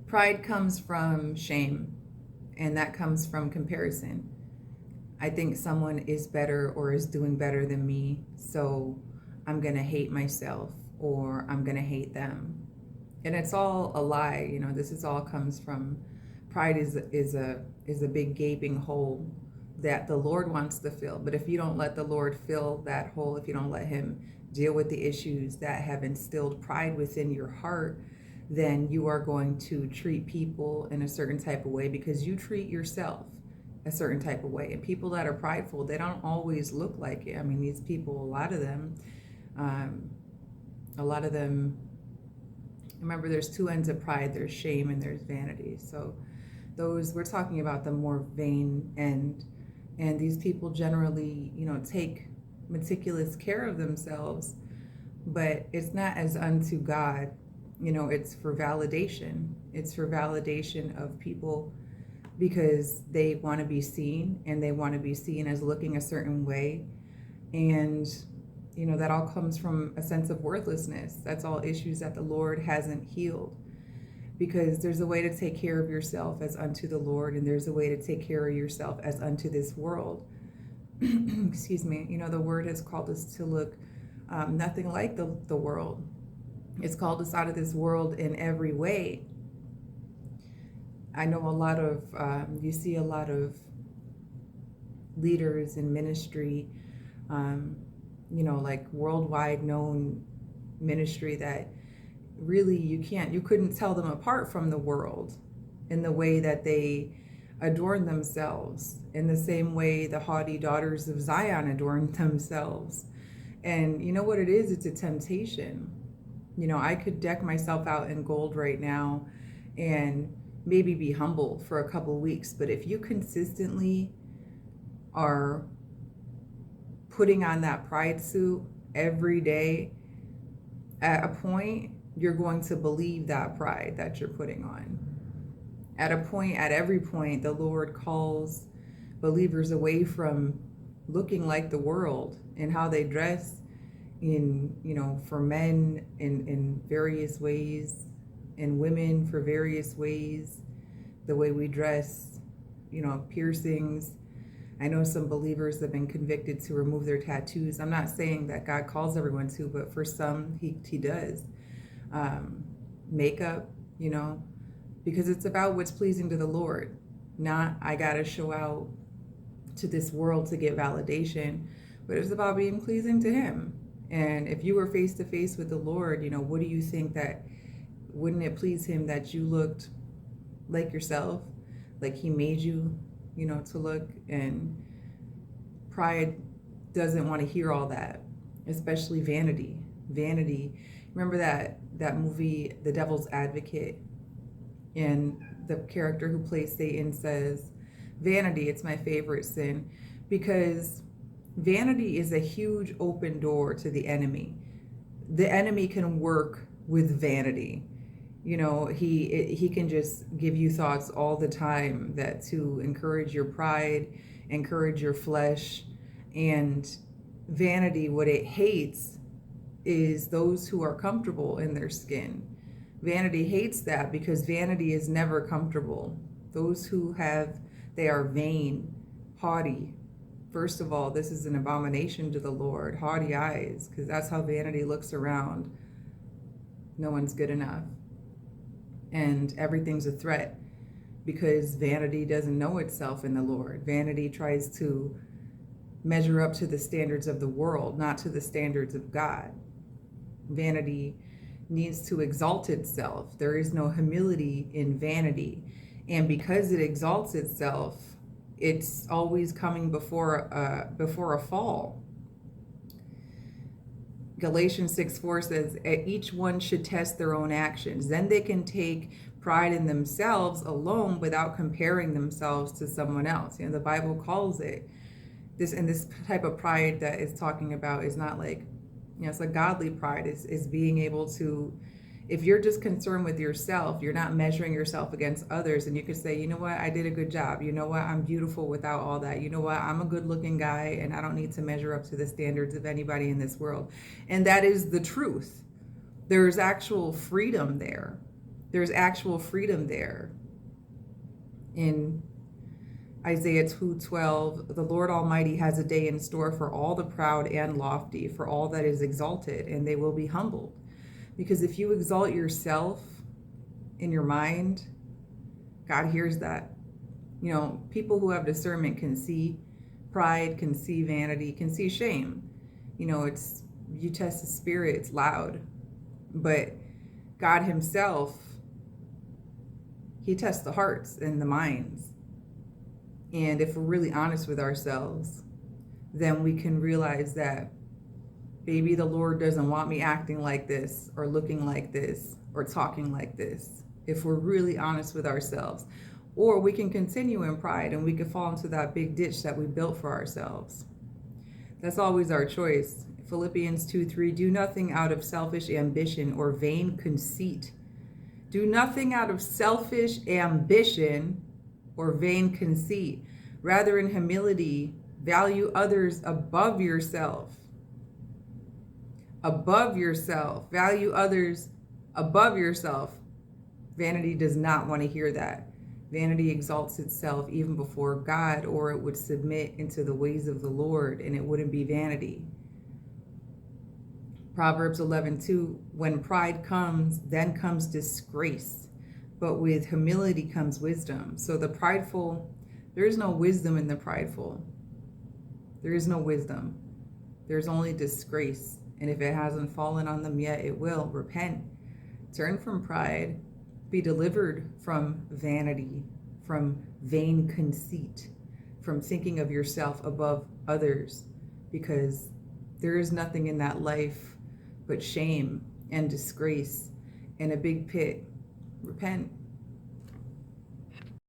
Pride comes from shame, and that comes from comparison. I think someone is better or is doing better than me, so I'm going to hate myself or I'm going to hate them. And it's all a lie. This is all comes from pride is a big gaping hole that the Lord wants to fill. But if you don't let the Lord fill that hole, if you don't let him deal with the issues that have instilled pride within your heart, then you are going to treat people in a certain type of way because you treat yourself a certain type of way. And people that are prideful, they don't always look like it. I mean, these people, um, a lot of them, remember there's two ends of pride. There's shame and there's vanity. So those, we're talking about the more vain end. And these people generally, take meticulous care of themselves, but it's not as unto God. It's for validation. It's for validation of people because they want to be seen and they want to be seen as looking a certain way. And, that all comes from a sense of worthlessness. That's all issues that the Lord hasn't healed. Because there's a way to take care of yourself as unto the Lord, and there's a way to take care of yourself as unto this world. Excuse me. The word has called us to look nothing like the world. It's called us out of this world in every way. I know a lot of, you see a lot of leaders in ministry, like worldwide known ministry that really you couldn't tell them apart from the world in the way that they adorn themselves, in the same way the haughty daughters of Zion adorn themselves. And you know what it is? It's a temptation. I could deck myself out in gold right now and maybe be humble for a couple weeks, but if you consistently are putting on that pride suit every day, at a point you're going to believe that pride that you're putting on. At every point, the Lord calls believers away from looking like the world and how they dress for men in various ways, and women for various ways, the way we dress, piercings. I know some believers have been convicted to remove their tattoos. I'm not saying that God calls everyone to, but for some, he does. Makeup, because it's about what's pleasing to the Lord, not I gotta show out to this world to get validation, but it's about being pleasing to him. And if you were face to face with the Lord, what do you think that, wouldn't it please him that you looked like yourself, like he made you, to look? And pride doesn't want to hear all that, especially vanity. Remember that movie, The Devil's Advocate, and the character who plays Satan says, vanity, it's my favorite sin, because vanity is a huge open door to the enemy. The enemy can work with vanity. He can just give you thoughts all the time that to encourage your pride, encourage your flesh. And vanity, what it hates is those who are comfortable in their skin. Vanity hates that because vanity is never comfortable. Those who they are vain, haughty. First of all, this is an abomination to the Lord, haughty eyes, because that's how vanity looks around. No one's good enough. And everything's a threat because vanity doesn't know itself in the Lord. Vanity tries to measure up to the standards of the world, not to the standards of God. Vanity needs to exalt itself. There is no humility in vanity. And because it exalts itself, it's always coming before a fall. Galatians 6:4 says, each one should test their own actions. Then they can take pride in themselves alone without comparing themselves to someone else. The Bible calls it this, and this type of pride that it's talking about is not like, it's a godly pride. Is being able to, if you're just concerned with yourself, you're not measuring yourself against others, and you can say, you know what, I did a good job. You know what, I'm beautiful without all that. You know what, I'm a good looking guy and I don't need to measure up to the standards of anybody in this world. And that is the truth. There's actual freedom there. There's actual freedom there. In Isaiah 2:12, the Lord Almighty has a day in store for all the proud and lofty, for all that is exalted, and they will be humbled. Because if you exalt yourself in your mind, God hears that. You know, people who have discernment can see pride, can see vanity, can see shame. You know, it's, you test the spirit, it's loud. But God himself, he tests the hearts and the minds. And if we're really honest with ourselves, then we can realize that maybe the Lord doesn't want me acting like this or looking like this or talking like this. If we're really honest with ourselves. Or we can continue in pride and we can fall into that big ditch that we built for ourselves. That's always our choice. Philippians 2:3, do nothing out of selfish ambition or vain conceit. Do nothing out of selfish ambition or vain conceit. Rather, in humility, value others above yourself. Above yourself. Value others above yourself. Vanity does not want to hear that. Vanity exalts itself even before God, or it would submit into the ways of the Lord, and it wouldn't be vanity. Proverbs 11:2, when pride comes, then comes disgrace, but with humility comes wisdom. So the prideful, there is no wisdom in the prideful. There is no wisdom. There's only disgrace. And if it hasn't fallen on them yet, it will. Repent. Turn from pride. Be delivered from vanity, from vain conceit, from thinking of yourself above others, because there is nothing in that life but shame and disgrace and a big pit. Repent.